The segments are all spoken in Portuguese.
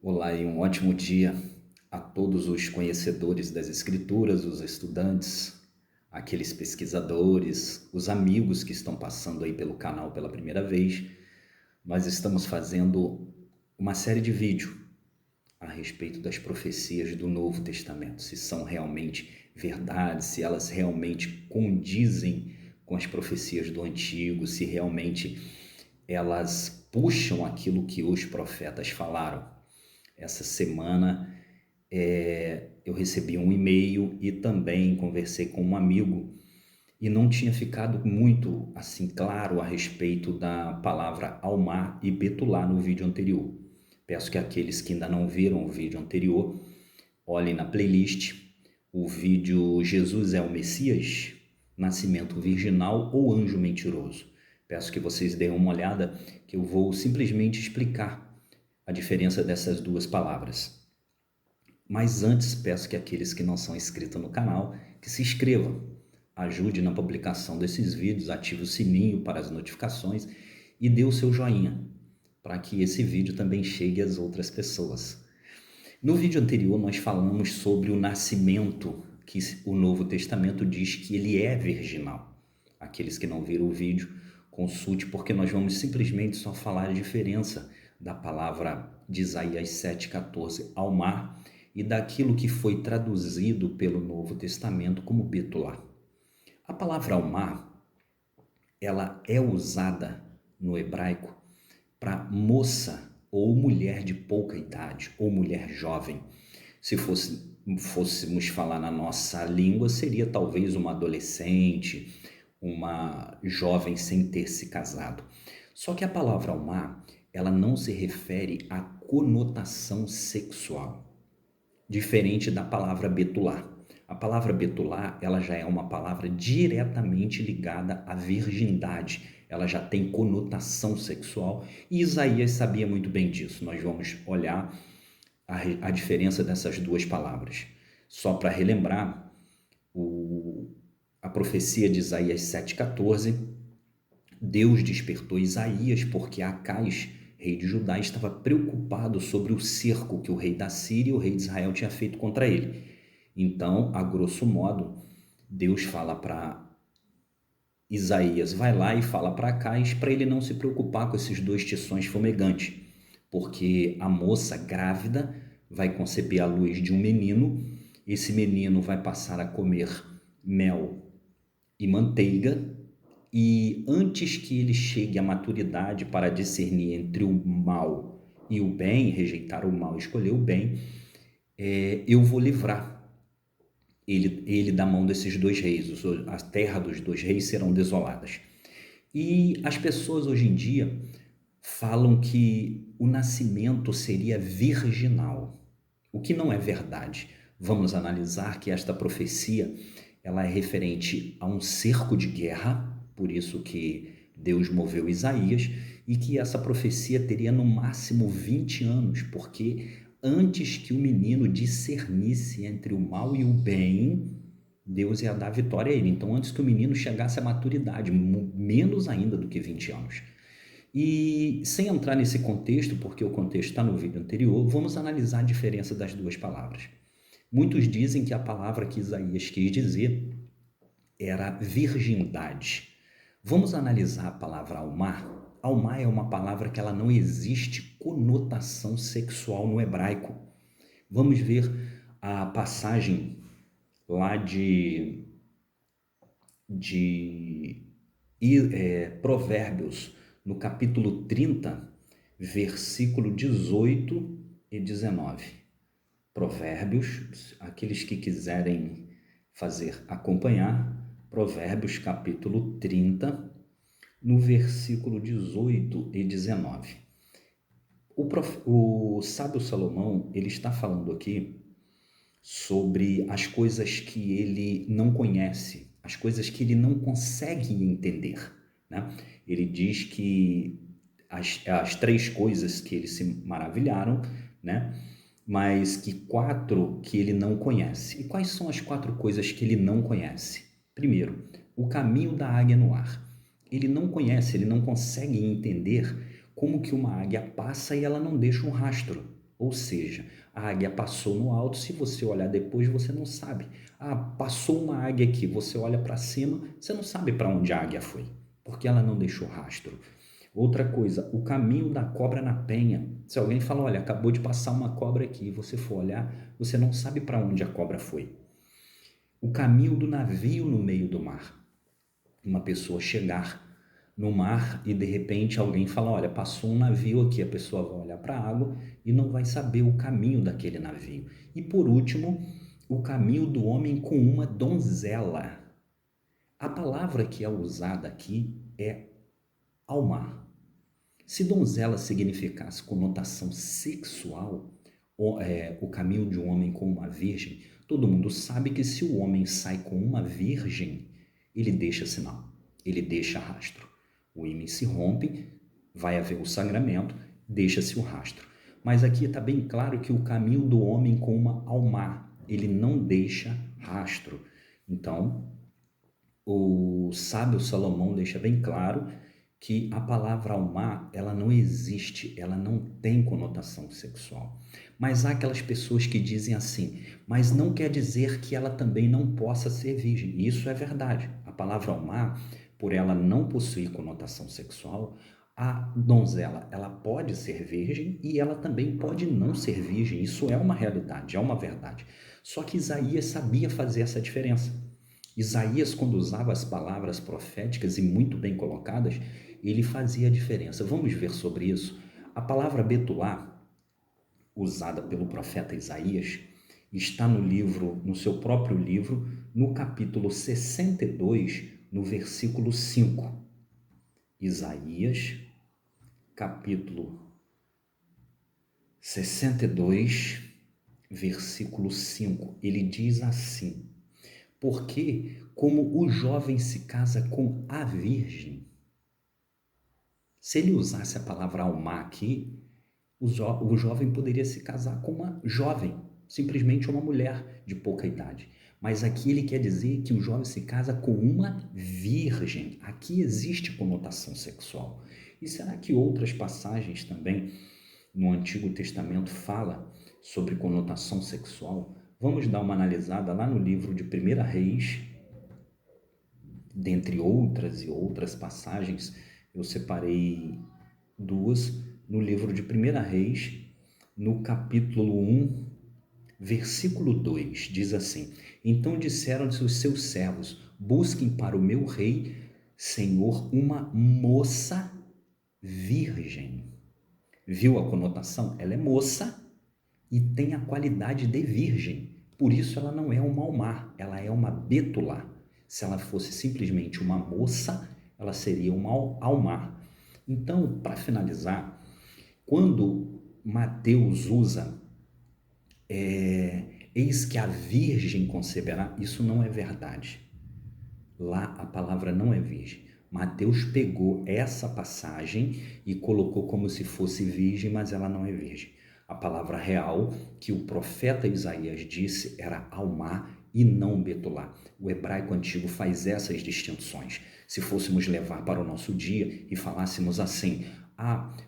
Olá e um ótimo dia a todos os conhecedores das Escrituras, os estudantes, aqueles pesquisadores, os amigos que estão passando aí pelo canal pela primeira vez. Nós estamos fazendo uma série de vídeos a respeito das profecias do Novo Testamento, se são realmente verdades, se elas realmente condizem com as profecias do Antigo, se realmente elas puxam aquilo que os profetas falaram. Essa semana eu recebi um e-mail e também conversei com um amigo e não tinha ficado muito assim claro a respeito da palavra almar e betulá no vídeo anterior. Peço que aqueles que ainda não viram o vídeo anterior olhem na playlist o vídeo Jesus é o Messias, Nascimento Virginal ou Anjo Mentiroso. Peço que vocês deem uma olhada, que eu vou simplesmente explicar a diferença dessas duas palavras. Mas antes, peço que aqueles que não são inscritos no canal, que se inscrevam, ajude na publicação desses vídeos, ative o sininho para as notificações e dê o seu joinha, para que esse vídeo também chegue às outras pessoas. No vídeo anterior nós falamos sobre o nascimento, que o Novo Testamento diz que ele é virginal. Aqueles que não viram o vídeo, consulte, porque nós vamos simplesmente só falar a diferença da palavra de Isaías 7,14, almar, e daquilo que foi traduzido pelo Novo Testamento como betulá. A palavra almar, ela é usada no hebraico para moça ou mulher de pouca idade ou mulher jovem. Se fôssemos falar na nossa língua, seria talvez uma adolescente, uma jovem sem ter se casado. Só que a palavra almar, ela não se refere à conotação sexual, diferente da palavra betulá. A palavra betulá, ela já é uma palavra diretamente ligada à virgindade, ela já tem conotação sexual e Isaías sabia muito bem disso. Nós vamos olhar a diferença dessas duas palavras. Só para relembrar, a profecia de Isaías 7,14, Deus despertou Isaías porque Acais, rei de Judá, estava preocupado sobre o cerco que o rei da Síria e o rei de Israel tinha feito contra ele. Então, a grosso modo, Deus fala para Isaías, vai lá e fala para Acais para ele não se preocupar com esses dois tições fumegantes, porque a moça grávida vai conceber a luz de um menino, esse menino vai passar a comer mel e manteiga, e antes que ele chegue à maturidade para discernir entre o mal e o bem, rejeitar o mal e escolher o bem, eu vou livrar ele da mão desses dois reis, a terra dos dois reis serão desoladas. E as pessoas hoje em dia falam que o nascimento seria virginal, o que não é verdade. Vamos analisar que esta profecia ela é referente a um cerco de guerra, por isso que Deus moveu Isaías, e que essa profecia teria no máximo 20 anos, porque antes que o menino discernisse entre o mal e o bem, Deus ia dar vitória a ele. Então, antes que o menino chegasse à maturidade, menos ainda do que 20 anos. E sem entrar nesse contexto, porque o contexto está no vídeo anterior, vamos analisar a diferença das duas palavras. Muitos dizem que a palavra que Isaías quis dizer era virgindade. Vamos analisar a palavra almar? Almar é uma palavra que ela não existe conotação sexual no hebraico. Vamos ver a passagem lá de Provérbios, no capítulo 30, versículo 18 e 19. Provérbios, aqueles que quiserem fazer acompanhar, Provérbios capítulo 30, no versículo 18 e 19. O sábio Salomão, ele está falando aqui sobre as coisas que ele não conhece, as coisas que ele não consegue entender, né? Ele diz que as três coisas que ele se maravilharam, né? Mas que quatro que ele não conhece. E quais são as quatro coisas que ele não conhece? Primeiro, o caminho da águia no ar. Ele não conhece, ele não consegue entender como que uma águia passa e ela não deixa um rastro. Ou seja, a águia passou no alto, se você olhar depois, você não sabe. Ah, passou uma águia aqui, você olha para cima, você não sabe para onde a águia foi, porque ela não deixou rastro. Outra coisa, o caminho da cobra na penha. Se alguém fala, olha, acabou de passar uma cobra aqui, e você for olhar, você não sabe para onde a cobra foi. O caminho do navio no meio do mar. Uma pessoa chegar no mar e de repente alguém fala, olha, passou um navio aqui, a pessoa vai olhar para a água e não vai saber o caminho daquele navio. E por último, o caminho do homem com uma donzela. A palavra que é usada aqui é almar. Se donzela significasse conotação sexual, o caminho de um homem com uma virgem, todo mundo sabe que se o homem sai com uma virgem, ele deixa sinal, ele deixa rastro. O ímen se rompe, vai haver o sangramento, deixa-se o rastro. Mas aqui está bem claro que o caminho do homem com uma almar, ele não deixa rastro. Então, o sábio Salomão deixa bem claro que a palavra almar, ela não existe, ela não tem conotação sexual. Mas há aquelas pessoas que dizem assim, mas não quer dizer que ela também não possa ser virgem. Isso é verdade. A palavra almar, por ela não possuir conotação sexual, a donzela, ela pode ser virgem e ela também pode não ser virgem. Isso é uma realidade, é uma verdade. Só que Isaías sabia fazer essa diferença. Isaías, quando usava as palavras proféticas e muito bem colocadas, ele fazia a diferença. Vamos ver sobre isso. A palavra Betulá, usada pelo profeta Isaías, está no livro, no seu próprio livro, no capítulo 62, no versículo 5. Isaías, capítulo 62, versículo 5. Ele diz assim: porque como o jovem se casa com a virgem, se ele usasse a palavra almar aqui, o jovem poderia se casar com uma jovem, simplesmente uma mulher de pouca idade. Mas aqui ele quer dizer que o jovem se casa com uma virgem. Aqui existe conotação sexual. E será que outras passagens também no Antigo Testamento fala sobre conotação sexual? Vamos dar uma analisada lá no livro de 1 Reis, dentre outras e outras passagens. Eu separei duas no livro de 1 Reis, no capítulo 1, versículo 2, diz assim: então disseram-lhe os seus servos, busquem para o meu rei, Senhor, uma moça virgem. Viu a conotação? Ela é moça e tem a qualidade de virgem. Por isso ela não é uma almar, ela é uma betulá. Se ela fosse simplesmente uma moça, ela seria uma almar. Então, para finalizar, quando Mateus usa eis que a virgem conceberá, isso não é verdade. Lá a palavra não é virgem. Mateus pegou essa passagem e colocou como se fosse virgem, mas ela não é virgem. A palavra real que o profeta Isaías disse era almar e não betulá. O hebraico antigo faz essas distinções. Se fôssemos levar para o nosso dia e falássemos assim: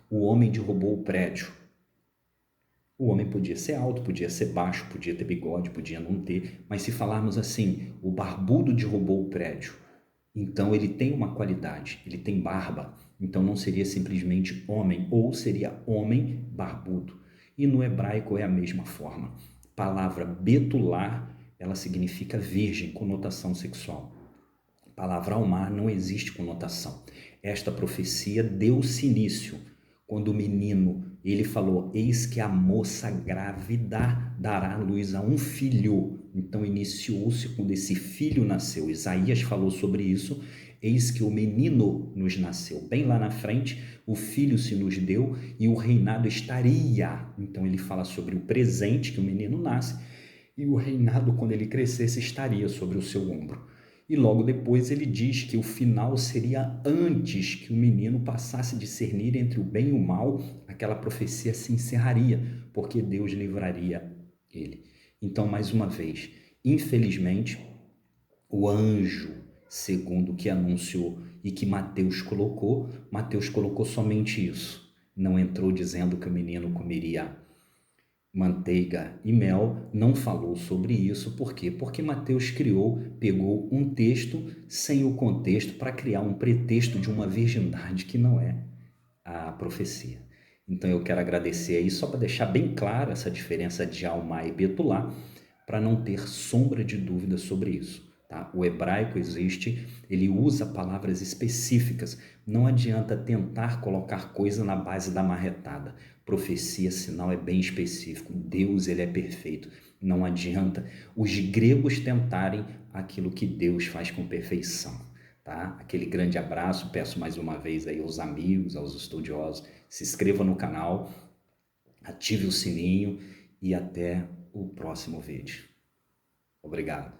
o homem derrubou o prédio. O homem podia ser alto, podia ser baixo, podia ter bigode, podia não ter, mas se falarmos assim, o barbudo derrubou o prédio, então ele tem uma qualidade, ele tem barba, então não seria simplesmente homem, ou seria homem barbudo. E no hebraico é a mesma forma. A palavra betulá, ela significa virgem, conotação sexual. A palavra almar não existe conotação. Esta profecia deu-se início quando o menino, ele falou, eis que a moça grávida dará luz a um filho. Então iniciou-se quando esse filho nasceu. Isaías falou sobre isso, eis que o menino nos nasceu. Bem lá na frente, o filho se nos deu e o reinado estaria. Então ele fala sobre o presente que o menino nasce e o reinado, quando ele crescesse, estaria sobre o seu ombro. E logo depois ele diz que o final seria antes que o menino passasse a discernir entre o bem e o mal, aquela profecia se encerraria, porque Deus livraria ele. Então, mais uma vez, infelizmente, o anjo, segundo o que anunciou e que Mateus colocou somente isso. Não entrou dizendo que o menino comeria manteiga e mel não falou sobre isso. Por quê? Porque Mateus pegou um texto sem o contexto para criar um pretexto de uma virgindade que não é a profecia. Então eu quero agradecer aí, só para deixar bem clara essa diferença de Alma e Betulá, para não ter sombra de dúvida sobre isso. Tá? O hebraico existe, ele usa palavras específicas. Não adianta tentar colocar coisa na base da marretada. Profecia, sinal é bem específico. Deus, ele é perfeito. Não adianta os gregos tentarem aquilo que Deus faz com perfeição. Tá? Aquele grande abraço, peço mais uma vez aí aos amigos, aos estudiosos, se inscreva no canal, ative o sininho e até o próximo vídeo. Obrigado.